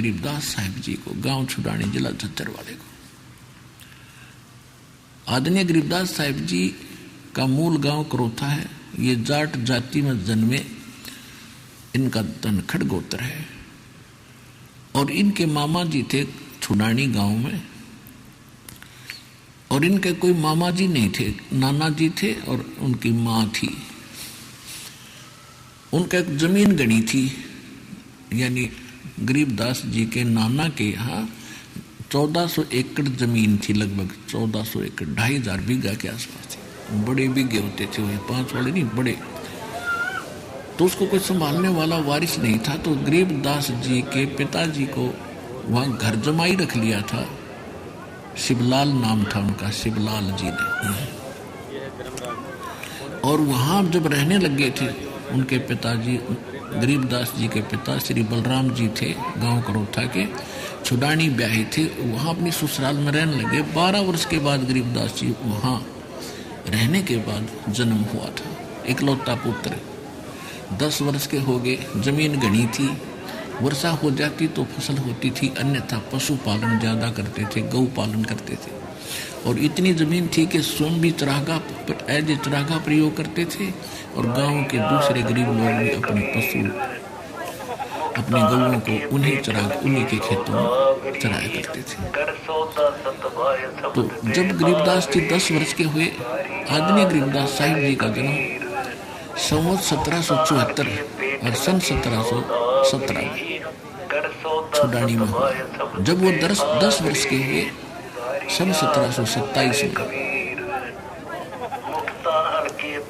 गरीबदास साहिब जी को, गांव छुड़ानी, जिला झज्जर वाले को। आदरणीय गरीबदास साहिब जी का मूल गांव करोथा है। ये जाट जाति में जन्मे, इनका धनखड़ गोत्र है। और इनके मामा जी थे छुड़ानी गांव में, और इनके कोई मामा जी नहीं थे, नाना जी थे और उनकी माँ थी। उनका एक जमीन गणी थी, यानी गरीबदास जी के नाना के यहाँ 1400 एकड़ जमीन थी, लगभग 1400 एकड़, 2500 बीघा के आसपास थी। बड़े बीघे होते थे वो, 5 वाले नहीं, बड़े। तो उसको कोई संभालने वाला वारिस नहीं था, तो गरीबदास जी के पिताजी को वहाँ घर जमाई रख लिया था। शिवलाल नाम था उनका, शिवलाल जी ने। और वहाँ जब रहने लगे थे, उनके पिताजी, गरीबदास जी के पिता श्री बलराम जी थे, गांव करोथा के, छुड़ानी ब्याही थे, वहाँ अपनी ससुराल में रहने लगे। 12 वर्ष के बाद गरीबदास जी वहाँ रहने के बाद जन्म हुआ था, इकलौता पुत्र। 10 वर्ष के हो गए, जमीन घनी थी, वर्षा हो जाती तो फसल होती थी, अन्यथा पशुपालन ज़्यादा करते थे, गौ पालन करते थे। और इतनी ज़मीन थी कि स्वयं भी चरागा प्रयोग करते थे, और गांव के दूसरे गरीब लोग भी अपने पशु, अपने गौओं को उन्हीं के खेतों में चराया करते थे। तो जब गरीबदास जी 10 वर्ष के हुए, आदरणीय गरीबदास साहिब जी का जन्म संवत 1774 और सन 1717 में छुड़ानी में हुआ। जब वो 10 वर्ष के हुए, सन 1727 में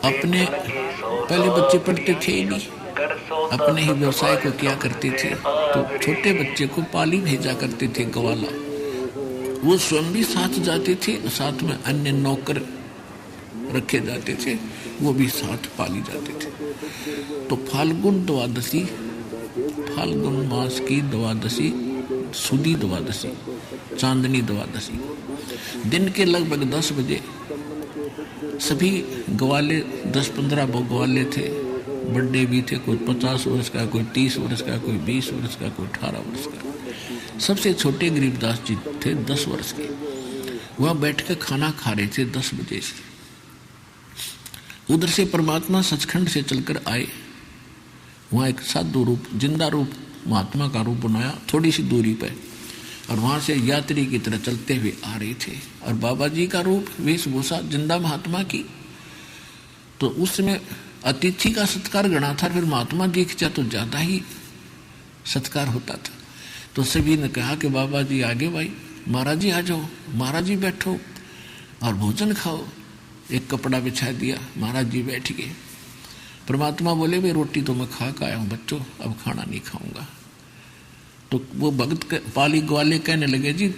अपने, पहले बच्चे पढ़ते थे ही नहीं, अपने ही व्यवसाय को किया करते थे, तो छोटे बच्चे को पाली भेजा करते थे, गवाला। वो स्वयं भी साथ जाते थे, साथ में अन्य नौकर रखे जाते थे, वो भी साथ पाली जाते थे। तो फाल्गुन द्वादशी, फाल्गुन मास की द्वादशी, सुदी द्वादशी, चांदनी द्वादशी, दिन के लगभग 10 बजे सभी ग्वाले, 10-15 ग्वाले थे, बड़े भी थे, कोई 50 वर्ष का, कोई 30 वर्ष का, कोई 20 वर्ष का, कोई 18 वर्ष का। सबसे छोटे गरीबदास जी थे 10 वर्ष के। वह बैठ कर खाना खा रहे थे 10 बजे से। उधर से परमात्मा सचखंड से चलकर आए, वहाँ एक साधु रूप, जिंदा रूप, महात्मा का रूप बनाया थोड़ी सी दूरी पर, और वहाँ से यात्री की तरह चलते हुए आ रहे थे। और बाबा जी का रूप, वेशभूषा जिंदा महात्मा की, तो उसमें अतिथि का सत्कार गणा था, फिर महात्मा दिख जाए तो ज़्यादा ही सत्कार होता था। तो सभी ने कहा कि बाबा जी आगे, भाई महाराज जी आ जाओ, महाराज जी बैठो और भोजन खाओ। एक कपड़ा बिछा दिया, महाराज जी बैठ गए। परमात्मा बोले, भाई रोटी तो मैं खा के आया हूँ बच्चों, अब खाना नहीं खाऊंगा। तो वो भगत पाली ग्वाले कहने लगे, जी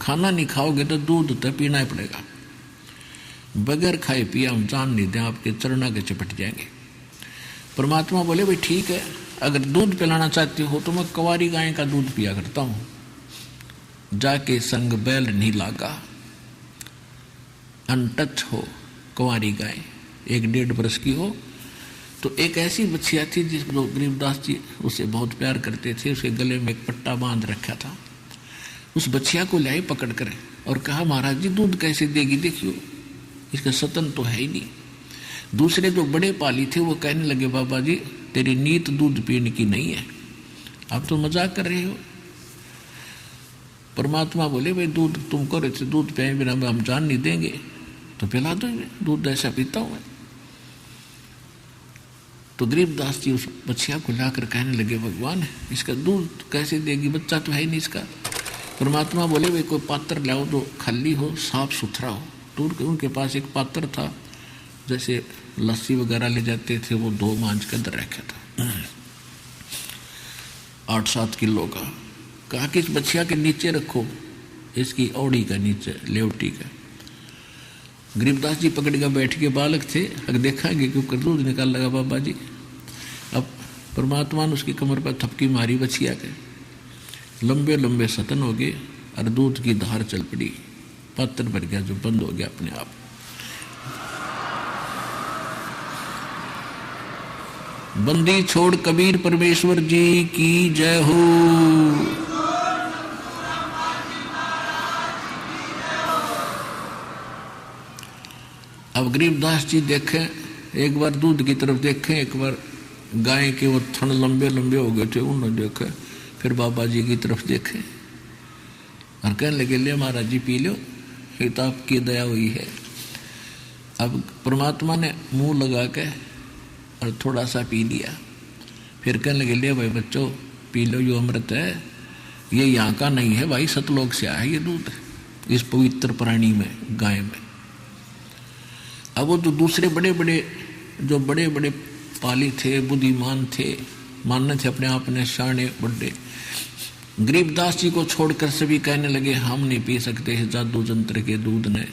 खाना नहीं खाओगे तो दूध तो पीना ही पड़ेगा, बगैर खाए पिए हम जान नहीं दें, आपके चरणों के चपट जाएंगे। परमात्मा बोले, भाई ठीक है, अगर दूध पिलाना चाहते हो तो मैं कुंवारी गाय का दूध पिया करता हूँ। जाके संग बैल नहीं लागा, अनटच हो कुंवारी गाय, 1-1.5 वर्ष की हो। तो एक ऐसी बच्चिया थी जिसको गरीबदास जी उसे बहुत प्यार करते थे, उसके गले में एक पट्टा बांध रखा था। उस बच्चिया को लाई पकड़ कर और कहा, महाराज जी दूध कैसे देगी, देखियो इसका सतन तो है ही नहीं। दूसरे जो बड़े पाली थे वो कहने लगे, बाबा जी तेरी नीत दूध पीने की नहीं है, आप तो मजाक कर रहे हो। परमात्मा बोले, भाई दूध तुमको रहे थे, दूध पिए बिना हम जान नहीं देंगे, तो पिला दो, दूध ऐसा पीता हूं मैं। तो गरीबदास जी उस बच्चिया को लाकर कहने लगे, भगवान इसका दूध कैसे देगी, बच्चा तो है ही नहीं इसका। परमात्मा बोले, भाई कोई पात्र लाओ जो खाली हो, साफ सुथरा हो। तो उनके पास एक पात्र था, जैसे लस्सी वगैरह ले जाते थे, वो 2 मांझ के अंदर रखा था, 8-7 किलो का। कहा कि इस बच्चिया के नीचे रखो, इसकी औड़ी का नीचे, लेवटी का। गरीबदास जी पकड़ कर बैठ के, बालक थे, अगर देखेंगे क्योंकि दूध निकाल लगा बाबा जी। अब परमात्मा ने उसकी कमर पर थपकी मारी बच्चिया के, लंबे लंबे सतन हो गए और दूध की धार चल पड़ी, पात्र भर गया जो बंद हो गया अपने आप। बंदी छोड़ कबीर परमेश्वर जी की जय हो। अब गरीबदास जी देखें, एक बार दूध की तरफ देखें, एक बार गाय के वो थन लंबे लंबे हो गए थे उन्होंने देखे, फिर बाबा जी की तरफ देखे और कहने लगे ले महाराज जी पी लो, ये तो आपकी दया हुई है। अब परमात्मा ने मुंह लगा के और थोड़ा सा पी लिया, फिर कहने लगे ले भाई बच्चों पी लो, यो अमृत है, ये यहाँ का नहीं है भाई, सतलोक से आया ये दूध इस पवित्र प्राणी में, गाय में। अब वो तो दूसरे बड़े बड़े जो बड़े बड़े पाली थे, बुद्धिमान थे, मानने थे अपने आप ने शाने बड़े, गरीबदास जी को छोड़कर सभी कहने लगे हम नहीं पी सकते हैं जादू जंत्र के दूध ने,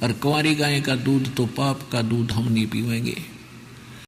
और कुंवारी गाय का दूध तो पाप का दूध, हम नहीं पीवेंगे।